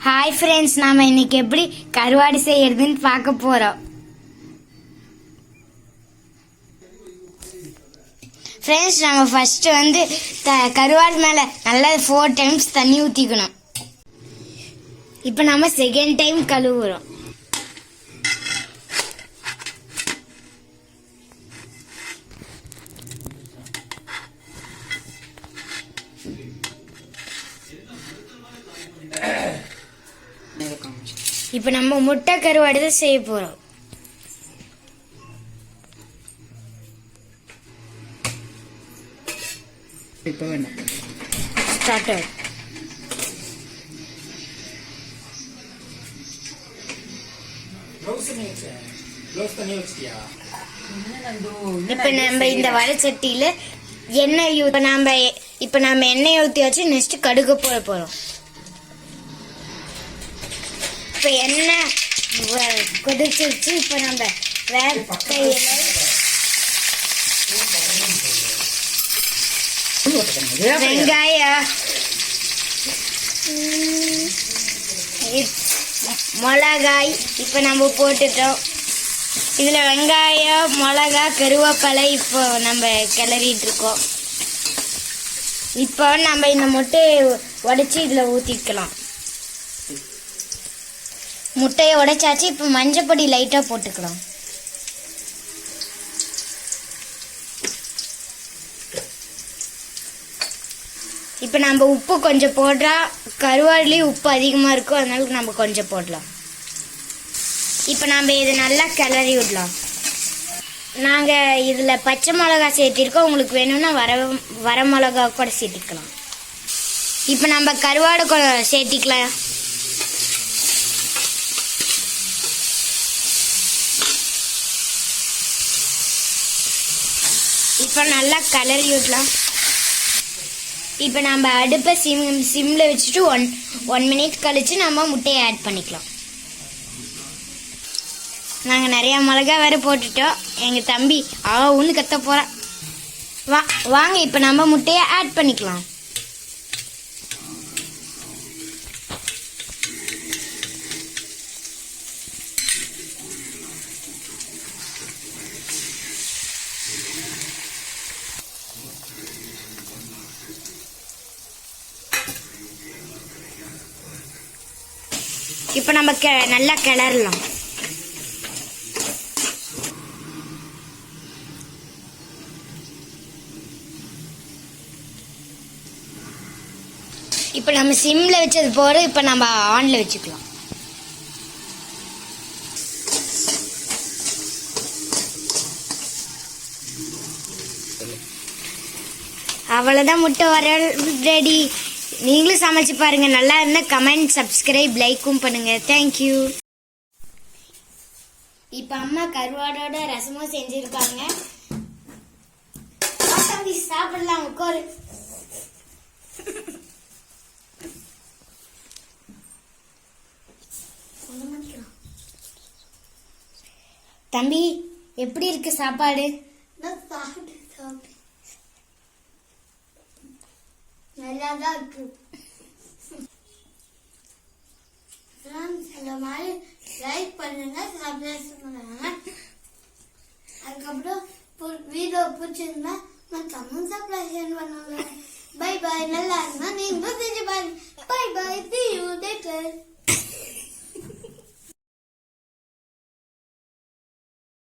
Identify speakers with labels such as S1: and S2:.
S1: Hi friends, நாம இன்னைக்கு எப்படி கருவாடு செய்யறதுன்னு பார்க்க போறோம். ஃப்ரெண்ட்ஸ், நம்ம ஃபர்ஸ்ட் கருவாடு மேல நல்லா 4 times தண்ணி ஊத்திக்கணும். இப்போ நம்ம செகண்ட் டைம் கழுவுறோம். இப்போ நம்ம முட்டை கருவாடு தான் செய்ய போறோம்.
S2: இப்போ வேணும்
S1: ஸ்டார்ட். இப்ப நம்ம இந்த வடச்சட்டியில எண்ணெய் இப்ப நம்ம எண்ணெய் ஊத்தி வச்சு நெக்ஸ்ட் கடுகு போட போறோம். இப்ப எண்ணெய் கொதிச்சிருச்சு. இப்ப நம்ம வெங்காயம், மிளகாய் இப்ப நம்ம போட்டுட்டோம். இதுல வெங்காயம், மிளகா, கருவேப்பிலை இப்போ நம்ம கிளறிட்டு இருக்கோம். இப்போ நம்ம இந்த முட்டையை உடைச்சி இதுல ஊத்திக்கலாம். முட்டையை உடைச்சாச்சு. இப்போ மஞ்சப்பொடி லைட்டா போட்டுக்கலாம். இப்போ நம்ம உப்பு கொஞ்சம் போடுறா, கருவாடுலேயும் உப்பு அதிகமாக இருக்கும், அதனால நம்ம கொஞ்சம் போடலாம். இப்போ நம்ம இதை நல்லா கிளறி விடலாம். நாங்கள் இதில் பச்சை மிளகா சேர்த்திருக்கோம். உங்களுக்கு வேணும்னா வர மிளகா கூட சேர்த்திக்கலாம். இப்போ நம்ம கருவாடு சேர்த்திக்கலாம். இப்போ நல்லா கிளறி விடலாம். இப்போ நம்ம அடுப்பை சிம்ல வச்சுட்டு 1 minute கழிச்சு நம்ம முட்டையை ஆட் பண்ணிக்கலாம். நாங்கள் நிறைய மிளகா வேற போட்டுட்டோம். எங்கள் தம்பி ஒன்று கத்த போகிறான். வாங்க இப்போ நம்ம முட்டையை ஆட் பண்ணிக்கலாம். இப்போ நம்ம நல்லா கிளறலாம். இப்போ நம்ம சிம்ல வச்சது போற இப்போ நம்ம ஆன்ல வச்சுக்கலாம். அவ்வளவுதான், முட்டை வர ரெடி. நீங்களும் சமைச்சு பாருங்க. நல்லா இருந்தா கமெண்ட், சப்ஸ்கிரைப், லைக்கும் பண்ணுங்க. தேங்க்யூ. இப்ப அம்மா கருவாடோட ரசமும் செஞ்சிருக்காங்க. சாப்பிடலாம், உட்காரு. தம்பி, எப்படி இருக்கு சாப்பாடு? நல்லாதான் இருக்கு. இந்த மாதிரி லைக் பண்ணுங்க, சப்ஸ்கிரைப் பண்ணுங்க. அதுக்கப்புறம் வீடியோ பிடிச்சிருந்தா மற்றவங்க சப்ஸ்கிரைப் பண்ணுங்க. Bye bye. நல்லா இருந்தா நீங்களும் செஞ்சு பாருங்க. Bye bye. See you later.